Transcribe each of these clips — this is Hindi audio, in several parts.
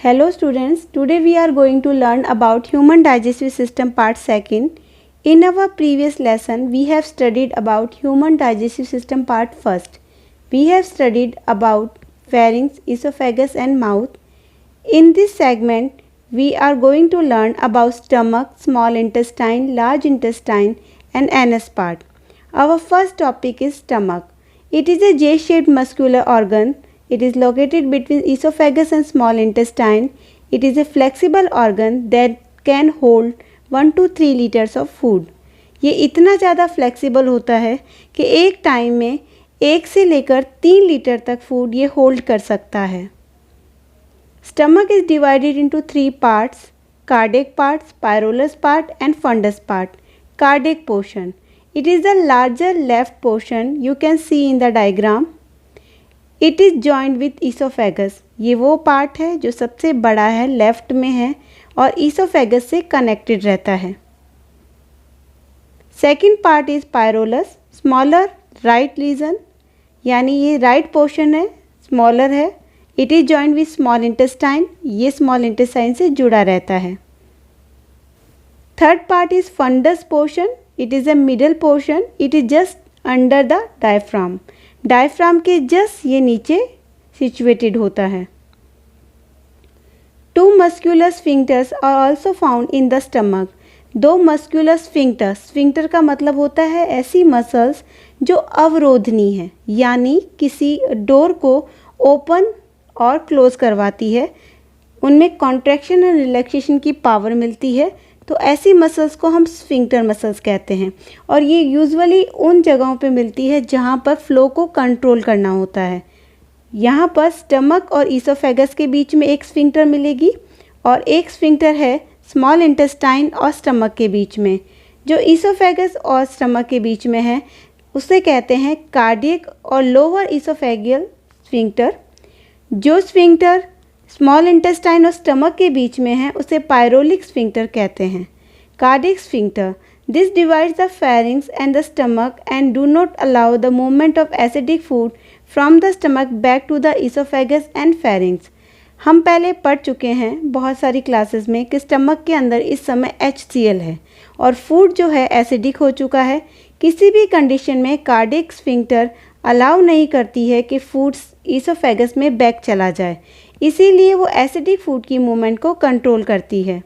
Hello students, today we are going to learn about human digestive system part 2nd. In our previous lesson, we have studied about human digestive system part 1st. We have studied about pharynx, esophagus and mouth. In this segment, we are going to learn about stomach, small intestine, large intestine and anus part. Our first topic is stomach. It is a J-shaped muscular organ. It is located between esophagus and small intestine. It is a flexible organ that can hold 1 to 3 liters of food. ये इतना ज़्यादा फ्लेक्सिबल होता है कि एक टाइम में 1 से लेकर 3 लीटर तक फूड ये होल्ड कर सकता है. Stomach is divided into 3 parts: cardiac part, pyrolus part and fundus part. Cardiac portion. It is the larger left portion you can see in the diagram. It is joined with esophagus. ये वो पार्ट है जो सबसे बड़ा है, लेफ्ट में है और esophagus से कनेक्टेड रहता है. Second part is pylorus, smaller right region, यानी ये राइट पोर्शन है, स्मॉलर है. It is joined with small intestine. ये स्मॉल इंटेस्टाइन से जुड़ा रहता है. Third part is fundus portion. It is a middle portion. It is just under the diaphragm. Diaphragm के जस्ट ये नीचे सिचुएटेड होता है. 2 muscular sphincters are also found in the stomach. 2 muscular sphincters. Sphincter का मतलब होता है ऐसी मसल्स जो अवरोधनी है, यानी किसी डोर को ओपन और क्लोज करवाती है. उनमें कॉन्ट्रैक्शन और रिलैक्सेशन की पावर मिलती है. तो ऐसी मसल्स को हम स्फिंक्टर मसल्स कहते हैं और ये यूजुअली उन जगहों पे मिलती है जहाँ पर फ्लो को कंट्रोल करना होता है. यहाँ पर स्टमक और ईसोफेगस के बीच में एक स्फिंक्टर मिलेगी और एक स्फिंक्टर है स्मॉल इंटेस्टाइन और स्टमक के बीच में. जो ईसोफेगस और स्टमक के बीच में है उसे कहते हैं कार्डियक और लोअर ईसोफेगियल स्फिंक्टर. जो स्फिंक्टर स्मॉल इंटेस्टाइन और स्टमक के बीच में है उसे पायरोलिक स्फिंक्टर कहते हैं. Cardiac sphincter. This divides the pharynx and the stomach and do not allow the movement of acidic food from the stomach back to the oesophagus and pharynx. हम पहले पढ़ चुके हैं बहुत सारी क्लासेस में कि स्टमक के अंदर इस समय HCl है और फूड जो है एसिडिक हो चुका है. किसी भी कंडीशन में कार्डियक स्फिंक्टर अलाउ नहीं करती है कि फूड ईसोफेगस में बैक चला जाए, इसीलिए वो एसिडिक फूड की मूवमेंट को कंट्रोल करती है.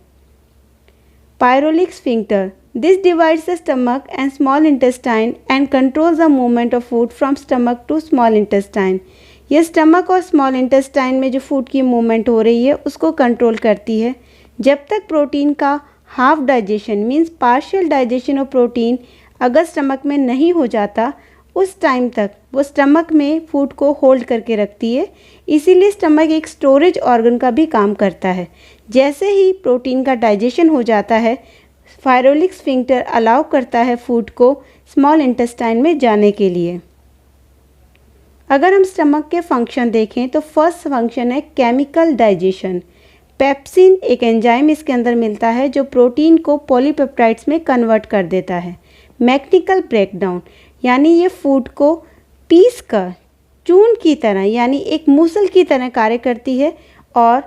Pyloric sphincter. This divides the stomach and small intestine and controls the movement of food from stomach to small intestine. ये स्टमक और स्मॉल इंटेस्टाइन में जो फूड की मूवमेंट हो रही है उसको कंट्रोल करती है. जब तक प्रोटीन का half digestion means partial digestion of protein अगर स्टमक में नहीं हो जाता, उस टाइम तक वो स्टमक में फूड को होल्ड करके रखती है. इसीलिए स्टमक एक स्टोरेज ऑर्गन का भी काम करता है. जैसे ही प्रोटीन का डाइजेशन हो जाता है, पायरोलिक स्फिंक्टर अलाउ करता है फूड को स्मॉल इंटेस्टाइन में जाने के लिए. अगर हम स्टमक के फंक्शन देखें तो फर्स्ट फंक्शन है केमिकल डाइजेशन. पेप्सिन एक एंजाइम इसके अंदर मिलता है जो प्रोटीन को पॉलीपेप्टाइड्स में कन्वर्ट कर देता है. मैकेनिकल ब्रेकडाउन, यानी ये फूड को पीस कर चून की तरह यानी एक मूसल की तरह कार्य करती है और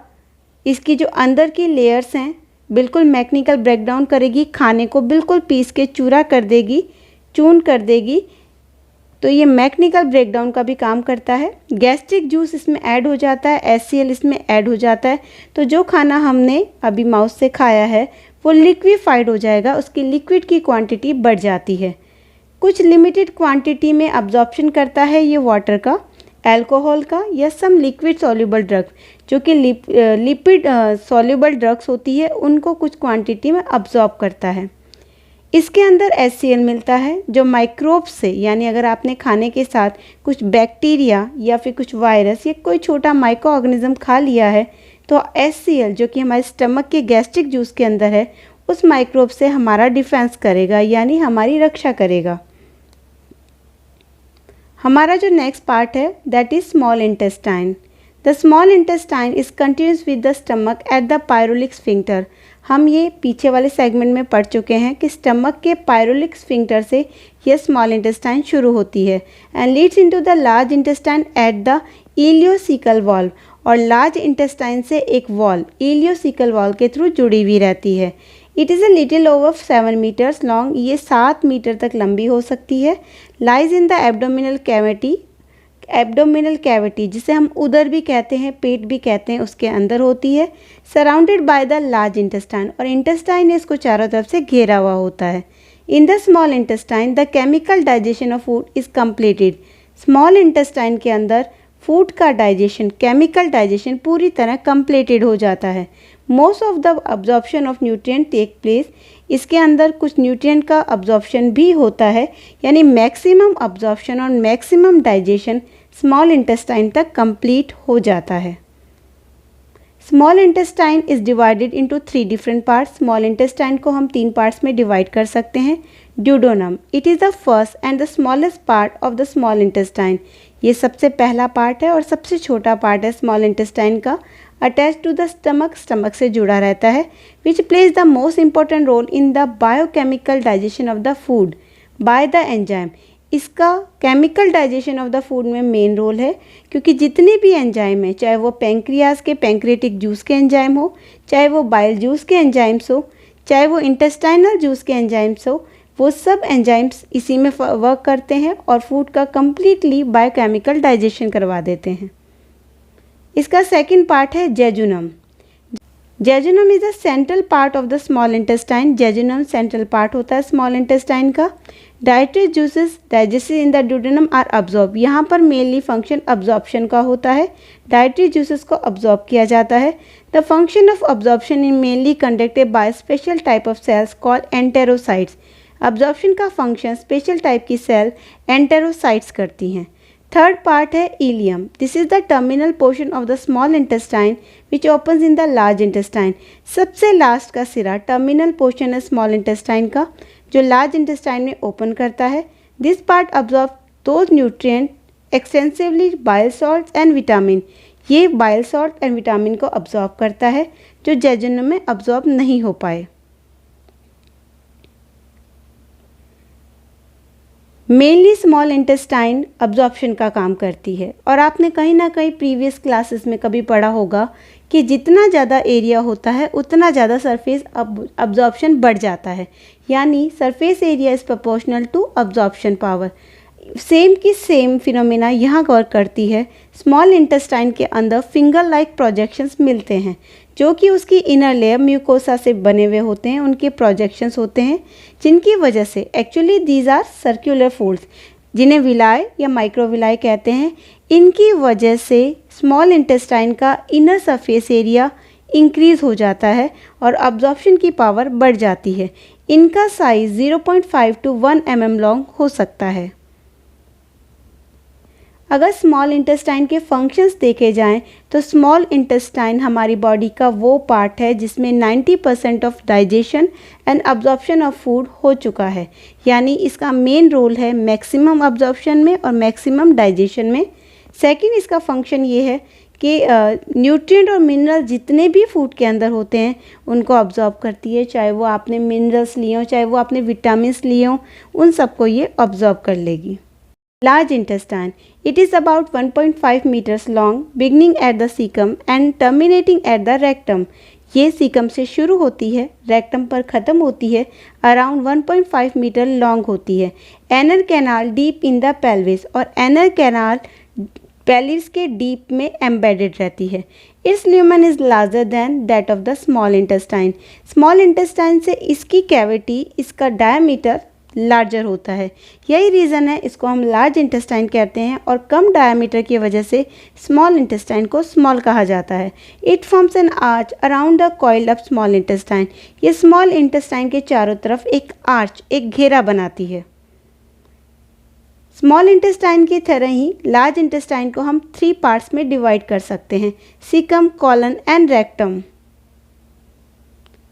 इसकी जो अंदर की लेयर्स हैं बिल्कुल मैकेनिकल ब्रेकडाउन करेगी, खाने को बिल्कुल पीस के चूरा कर देगी, चून कर देगी. तो ये मैकेनिकल ब्रेकडाउन का भी काम करता है. गैस्ट्रिक जूस इसमें ऐड हो जाता है, HCl इसमें ऐड हो जाता है. तो जो खाना हमने अभी माउथ से खाया है वो लिक्विफाइड हो जाएगा, उसकी लिक्विड की क्वांटिटी बढ़ जाती है. कुछ लिमिटेड क्वांटिटी में अब्जॉर्प्शन करता है ये वाटर का, अल्कोहल का या सम लिक्विड सॉल्युबल ड्रग्स. जो कि लिपिड सॉल्युबल ड्रग्स होती है उनको कुछ क्वांटिटी में अब्जॉर्ब करता है. इसके अंदर HCl मिलता है जो माइक्रोब्स से, यानी अगर आपने खाने के साथ कुछ बैक्टीरिया या फिर कुछ वायरस या कोई छोटा माइक्रो ऑर्गेनिज्म खा लिया है तो HCl जो कि हमारे स्टमक के गैस्ट्रिक जूस के अंदर है उस माइक्रोब से हमारा डिफेंस करेगा, यानी हमारी रक्षा करेगा. हमारा जो नेक्स्ट पार्ट है that is small intestine. The small intestine is continuous with the stomach at the pyloric sphincter. हम ये पीछे वाले सेगमेंट में पढ़ चुके हैं कि स्टमक के पायरोलिक स्फिंक्टर से यह स्मॉल इंटेस्टाइन शुरू होती है and leads into the large intestine at the ileocaecal valve. और लार्ज इंटेस्टाइन से एक वॉल इलियोसिकल वॉल के थ्रू जुड़ी हुई रहती है। It is a little over 7 metres long, ये 7 मीटर तक लंबी हो सकती है। Lies in the abdominal cavity जिसे हम उदर भी कहते हैं, पेट भी कहते हैं, उसके अंदर होती है। Surrounded by the large intestine, और इंटेस्टाइन ने इसको चारों तरफ से घेरा हुआ होता है। In the small intestine the chemical digestion of food is completed. Small intestine के अंदर फूड का डाइजेशन, केमिकल डाइजेशन पूरी तरह कम्प्लीटेड हो जाता है। Most of the absorption of nutrient take place, इसके अंदर कुछ न्यूट्रिएंट का अब्जॉर्प्शन भी होता है, यानी मैक्सिमम अब्जॉर्प्शन और मैक्सिमम डाइजेशन स्मॉल इंटेस्टाइन तक कंप्लीट हो जाता है। Small intestine is divided into 3 different parts. Small intestine को हम 3 पार्ट्स में डिवाइड कर सकते हैं। Duodenum, it is the first and the smallest part of the small intestine, ये सबसे पहला पार्ट है और सबसे छोटा पार्ट है स्मॉल इंटेस्टाइन का। Attach to the stomach, stomach से जुड़ा रहता है। Which plays the most important role in the biochemical digestion of the food by the enzyme, इसका chemical digestion of the food में मेन रोल है, क्योंकि जितने भी एंजाइम हैं, चाहे वो पैंक्रियाज के पैंक्रेटिक जूस के एंजाइम हो, चाहे वो बाइल जूस के एंजाइम्स हो, चाहे वो इंटेस्टाइनल जूस के एंजाइम्स हो, वो सब एंजाइम्स इसी में वर्क करते हैं और फूड का कम्प्लीटली बायोकेमिकल डाइजेशन करवा देते हैं। इसका सेकंड पार्ट है jejunum. Jejunum is the central part of the small intestine. Jejunum central part होता है स्मॉल इंटेस्टाइन का। Dietary juices digested in the duodenum are absorb, यहाँ पर मेनली फंक्शन अब्जॉर्प्शन का होता है। डाइटरी जूसेस को अब्जॉर्ब किया जाता है। The function of absorption is mainly conducted by special type of cells called enterocytes. Absorption का फंक्शन स्पेशल टाइप की सेल एंटेरोसाइट्स करती हैं। थर्ड पार्ट है ileum. This is the terminal portion of the small intestine which opens in the large intestine. सबसे लास्ट का सिरा टर्मिनल पोर्शन है स्मॉल इंटेस्टाइन का, जो लार्ज इंटेस्टाइन में ओपन करता है। This part absorb those nutrient extensively bile salt and vitamin, ये बाइल सॉल्ट एंड विटामिन को अब्जॉर्ब करता है जो जेजुनम में अब्जॉर्ब नहीं हो पाए। मेनली स्मॉल इंटेस्टाइन अब्जॉर्प्शन का काम करती है, और आपने कहीं ना कहीं प्रीवियस क्लासेस में कभी पढ़ा होगा कि जितना ज़्यादा एरिया होता है उतना ज़्यादा सरफेस अब्जॉर्प्शन बढ़ जाता है, यानी surface area is proportional to absorption power. Same की सेम फिनोमेना यहाँ वर्क करती है। स्मॉल इंटेस्टाइन के अंदर फिंगर लाइक प्रोजेक्शंस मिलते हैं, जो कि उसकी इनर लेयर म्यूकोसा से बने हुए होते हैं, उनके प्रोजेक्शंस होते हैं, जिनकी वजह से actually these are circular folds, जिन्हें विलाय या माइक्रोविलाय कहते हैं। इनकी वजह से स्मॉल इंटेस्टाइन का इनर सरफेस एरिया इंक्रीज़ हो जाता है और अब्जॉर्प्शन की पावर बढ़ जाती है। इनका साइज़ 0.5 to 1 mm लॉन्ग हो सकता है। अगर स्मॉल इंटेस्टाइन के फंक्शंस देखे जाएं तो स्मॉल इंटेस्टाइन हमारी बॉडी का वो पार्ट है जिसमें 90% of digestion and absorption of food हो चुका है, यानी इसका मेन रोल है मैक्सिमम अब्जॉर्प्शन में और मैक्सिमम डाइजेशन में। सेकंड, इसका फंक्शन ये है कि न्यूट्रिएंट और मिनरल जितने भी फूड के अंदर होते हैं उनको अब्जॉर्ब करती है, चाहे वो आपने मिनरल्स लिए हों, चाहे वो आपने विटामिन्स लिए हों, उन सबको ये अब्जॉर्ब कर लेगी। Large intestine. It is about 1.5 meters long, beginning at the cecum and terminating at the rectum. ये सीकम से शुरू होती है, रेक्टम पर ख़त्म होती है, अराउंड 1.5 मीटर लॉन्ग होती है। Anal canal deep in the pelvis, और एनल कैनाल पेल्विस के डीप में एम्बेडेड रहती है। It's lumen is larger than that of the small intestine. Small intestine से इसकी कैविटी, इसका डायमीटर लार्जर होता है। यही रीज़न है इसको हम लार्ज इंटेस्टाइन कहते हैं, और कम डायमीटर की वजह से स्मॉल इंटेस्टाइन को स्मॉल कहा जाता है। It forms an arch around the coil of small intestine. ये स्मॉल इंटेस्टाइन के चारों तरफ एक आर्च, एक घेरा बनाती है। स्मॉल इंटेस्टाइन की तरह ही लार्ज इंटेस्टाइन को हम 3 पार्ट्स में डिवाइड कर सकते हैं, सीकम, कॉलन एंड रेक्टम।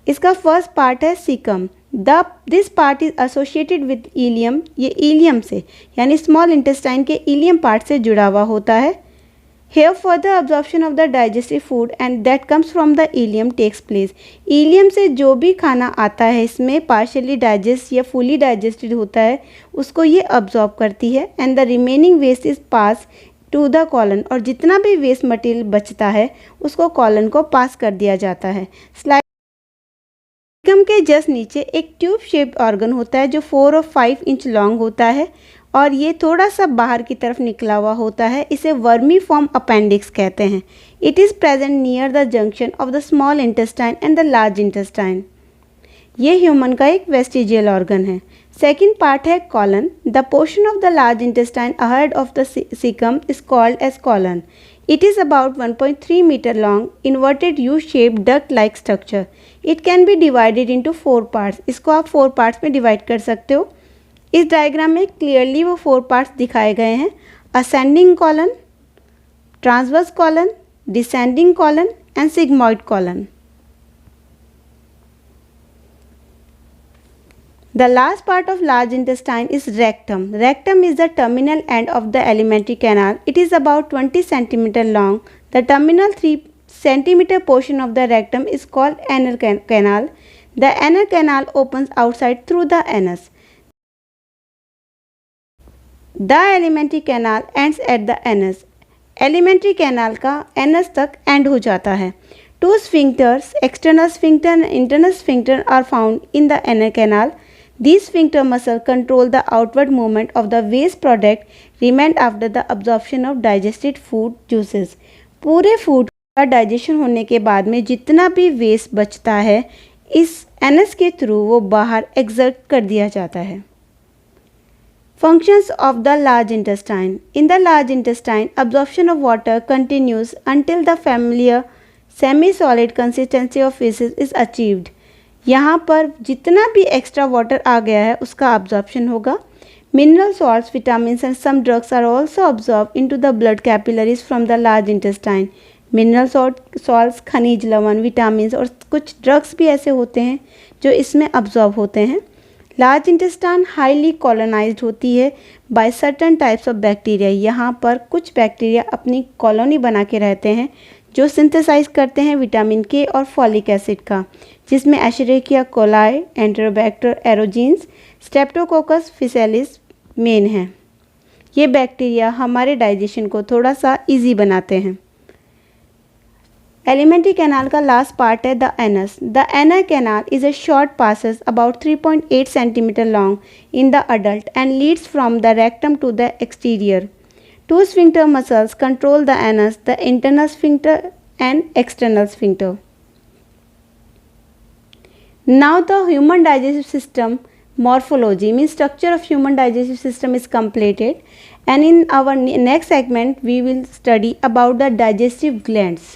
इसका फर्स्ट पार्ट है caecum. This part is associated with ileum. ये इलियम से, यानी स्मॉल इंटेस्टाइन के इलियम पार्ट से जुड़ा हुआ होता है। Here further absorption of the digestive food and that comes from the ileum takes place. Ileum से जो भी खाना आता है इसमें पार्शियली डाइजेस्ट या फुली डाइजेस्टेड होता है, उसको ये अब्जॉर्ब करती है, and the remaining waste is pass to the colon, और जितना भी वेस्ट मटेरियल बचता है उसको कॉलन को पास कर दिया जाता है। स्लाइकम के जस्ट नीचे एक ट्यूब शेप्ड ऑर्गन होता है जो 4 और 5 इंच लॉन्ग होता है और ये थोड़ा सा बाहर की तरफ निकला हुआ होता है। इसे वर्मीफॉर्म अपेंडिक्स कहते हैं। It is present near the junction of the small intestine and the large intestine. ये ह्यूमन का एक वेस्टिजियल ऑर्गन है। सेकेंड पार्ट है colon. The portion of the large intestine ahead of the caecum is called as colon. It is about 1.3 metre long, inverted U shape duct like structure. It can be divided into 4 parts. इसको आप 4 पार्ट्स में डिवाइड कर सकते हो। इस डायग्राम में क्लियरली वो 4 पार्ट्स दिखाए गए हैं: ascending colon, transverse colon, descending colon and sigmoid colon. The last part of large intestine is rectum. Rectum is the terminal end of the alimentary canal. It is about 20 cm long. The terminal 3 cm portion of the rectum is called anal canal. The anal canal opens outside through the anus. The alimentary canal ends at the anus. Alimentary canal का anus तक end हो जाता है. Two sphincters, external sphincter and internal sphincter, are found in the anal canal. These sphincter muscles control the outward movement of the waste product remained after the absorption of digested food juices. पूरे फूड का डाइजेशन होने के बाद में जितना भी वेस्ट बचता है इस एनस के थ्रू वो बाहर एक्सर्ट कर दिया जाता है। Functions of the large intestine. In the large intestine, absorption of water continues until the familiar semi-solid consistency of feces is achieved. यहाँ पर जितना भी एक्स्ट्रा वाटर आ गया है उसका अब्जॉर्प्शन होगा। Mineral salts, vitamins and some drugs are also absorb into the blood capillaries from the large intestine. Mineral salts, खनिज लवण, विटामिन्स और कुछ ड्रग्स भी ऐसे होते हैं जो इसमें अब्जॉर्ब होते हैं। लार्ज इंटेस्टाइन हाईली कॉलोनाइज्ड होती है by certain types of bacteria. यहाँ पर कुछ बैक्टीरिया अपनी कॉलोनी बना के रहते हैं जो सिंथेसाइज करते हैं विटामिन के और फॉलिक एसिड का, जिसमें एशेरिकिया कोलाई, एंटेरोबैक्टर एरोजीन्स, स्ट्रेप्टोकोकस फिसेलिस मेन हैं। ये बैक्टीरिया हमारे डाइजेशन को थोड़ा सा इजी बनाते हैं। एलिमेंट्री कैनाल का लास्ट पार्ट है the anus. The anal canal is a short passes about 3.8 centimetre long in the adult and leads from the rectum to the exterior. Two sphincter muscles control the anus, the internal sphincter and external sphincter. Now the human digestive system morphology means structure of human digestive system is completed, and in our next segment we will study about the digestive glands.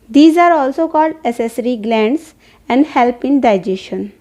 These are also called accessory glands and help in digestion.